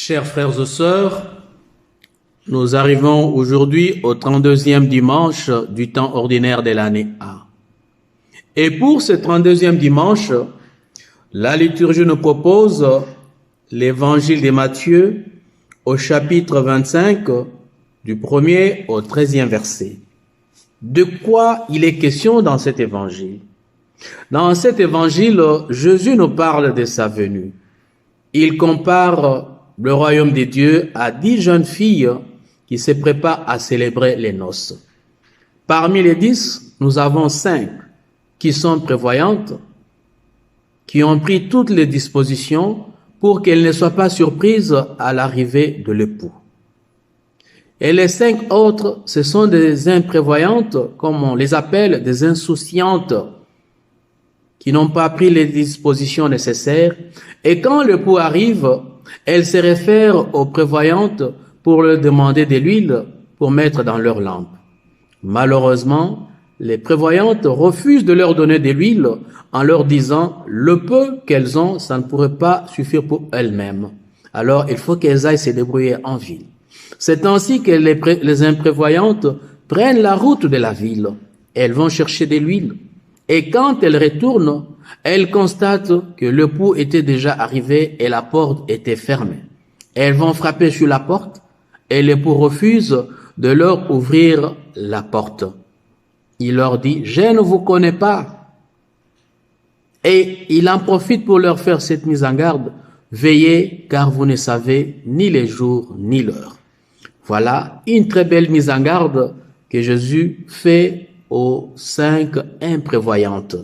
Chers frères et sœurs, nous arrivons aujourd'hui au 32e dimanche du temps ordinaire de l'année A. Et pour ce 32e dimanche, la liturgie nous propose l'évangile de Matthieu au chapitre 25, du 1er au 13e verset. De quoi il est question dans cet évangile? Dans cet évangile, Jésus nous parle de sa venue. Il compare le royaume de Dieu à 10 jeunes filles qui se préparent à célébrer les noces. Parmi les 10, nous avons 5 qui sont prévoyantes, qui ont pris toutes les dispositions pour qu'elles ne soient pas surprises à l'arrivée de l'époux. Et les 5 autres, ce sont des imprévoyantes, comme on les appelle, des insouciantes, qui n'ont pas pris les dispositions nécessaires. Et quand l'époux arrive, elles se réfèrent aux prévoyantes pour leur demander de l'huile pour mettre dans leurs lampes. Malheureusement, les prévoyantes refusent de leur donner de l'huile en leur disant le peu qu'elles ont, ça ne pourrait pas suffire pour elles-mêmes. Alors, il faut qu'elles aillent se débrouiller en ville. C'est ainsi que les imprévoyantes prennent la route de la ville. Elles vont chercher de l'huile. Et quand elles retournent, elles constatent que l'époux était déjà arrivé et la porte était fermée. Elles vont frapper sur la porte et l'époux refuse de leur ouvrir la porte. Il leur dit « Je ne vous connais pas ». Et il en profite pour leur faire cette mise en garde « Veillez car vous ne savez ni les jours ni l'heure ». Voilà une très belle mise en garde que Jésus fait aux 5 imprévoyantes.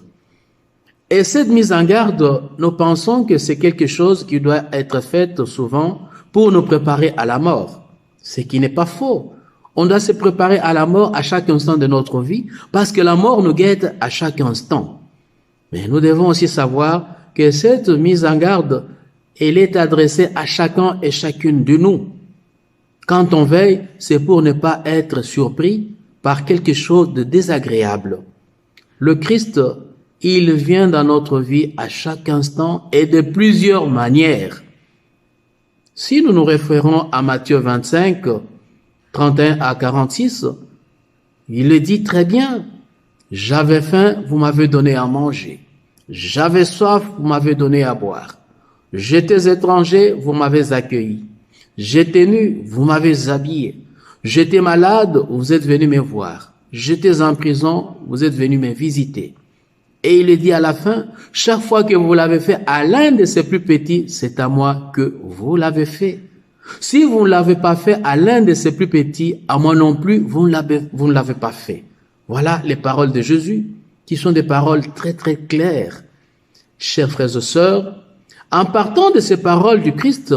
Et cette mise en garde, nous pensons que c'est quelque chose qui doit être fait souvent pour nous préparer à la mort. Ce qui n'est pas faux. On doit se préparer à la mort à chaque instant de notre vie parce que la mort nous guette à chaque instant. Mais nous devons aussi savoir que cette mise en garde, elle est adressée à chacun et chacune de nous. Quand on veille, c'est pour ne pas être surpris par quelque chose de désagréable. Le Christ, il vient dans notre vie à chaque instant et de plusieurs manières. Si nous nous référons à Matthieu 25, 31 à 46, il le dit très bien. J'avais faim, vous m'avez donné à manger. J'avais soif, vous m'avez donné à boire. J'étais étranger, vous m'avez accueilli. J'étais nu, vous m'avez habillé. J'étais malade, vous êtes venu me voir. J'étais en prison, vous êtes venu me visiter. Et il est dit à la fin, chaque fois que vous l'avez fait à l'un de ses plus petits, c'est à moi que vous l'avez fait. Si vous ne l'avez pas fait à l'un de ses plus petits, à moi non plus, vous ne l'avez pas fait. Voilà les paroles de Jésus, qui sont des paroles très très claires. Chers frères et sœurs, en partant de ces paroles du Christ,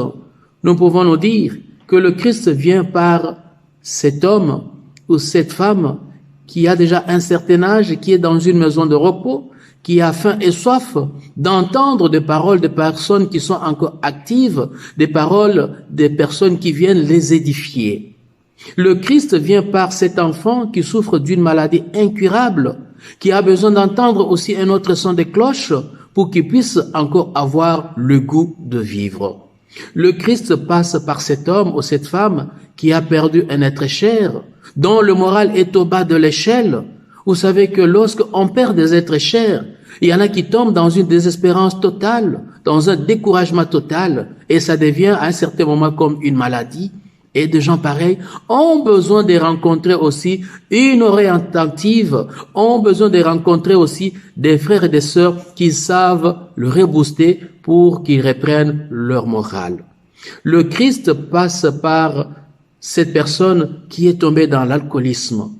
nous pouvons nous dire que le Christ vient par cet homme ou cette femme qui a déjà un certain âge, qui est dans une maison de repos, qui a faim et soif d'entendre des paroles de personnes qui sont encore actives, des paroles des personnes qui viennent les édifier. Le Christ vient par cet enfant qui souffre d'une maladie incurable, qui a besoin d'entendre aussi un autre son de cloche pour qu'il puisse encore avoir le goût de vivre. Le Christ passe par cet homme ou cette femme qui a perdu un être cher, dont le moral est au bas de l'échelle. Vous savez que lorsqu'on perd des êtres chers, il y en a qui tombent dans une désespérance totale, dans un découragement total, et ça devient à un certain moment comme une maladie. Et des gens pareils ont besoin de rencontrer aussi une oreille attentive, ont besoin de rencontrer aussi des frères et des sœurs qui savent le rebooster pour qu'ils reprennent leur morale. Le Christ passe par cette personne qui est tombée dans l'alcoolisme.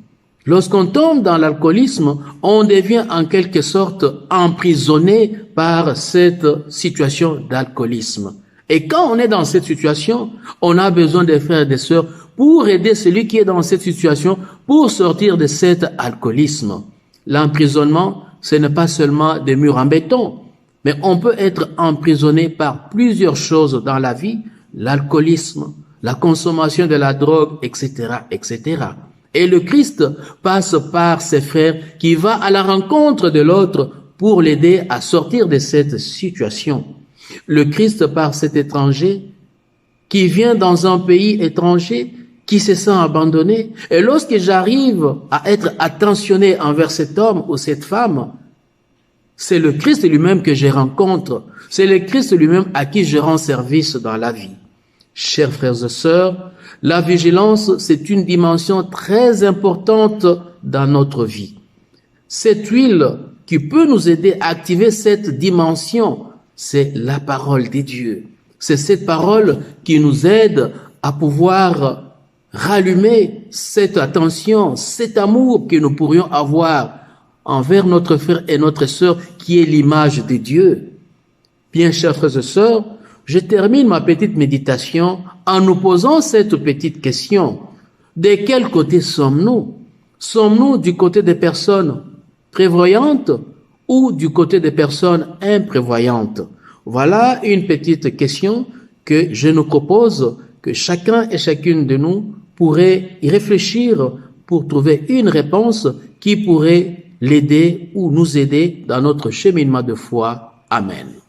Lorsqu'on tombe dans l'alcoolisme, on devient en quelque sorte emprisonné par cette situation d'alcoolisme. Et quand on est dans cette situation, on a besoin des frères et des sœurs pour aider celui qui est dans cette situation pour sortir de cet alcoolisme. L'emprisonnement, ce n'est pas seulement des murs en béton, mais on peut être emprisonné par plusieurs choses dans la vie, l'alcoolisme, la consommation de la drogue, etc., etc. Et le Christ passe par ses frères qui va à la rencontre de l'autre pour l'aider à sortir de cette situation. Le Christ, par cet étranger qui vient dans un pays étranger, qui se sent abandonné. Et lorsque j'arrive à être attentionné envers cet homme ou cette femme, c'est le Christ lui-même que je rencontre. C'est le Christ lui-même à qui je rends service dans la vie. Chers frères et sœurs, la vigilance, c'est une dimension très importante dans notre vie. Cette huile qui peut nous aider à activer cette dimension, c'est la parole de Dieu. C'est cette parole qui nous aide à pouvoir rallumer cette attention, cet amour que nous pourrions avoir envers notre frère et notre sœur qui est l'image de Dieu. Bien, chers frères et sœurs, je termine ma petite méditation en nous posant cette petite question. De quel côté sommes-nous? Sommes-nous du côté des personnes prévoyantes ou du côté des personnes imprévoyantes? Voilà une petite question que je nous propose, que chacun et chacune de nous pourrait y réfléchir pour trouver une réponse qui pourrait l'aider ou nous aider dans notre cheminement de foi. Amen.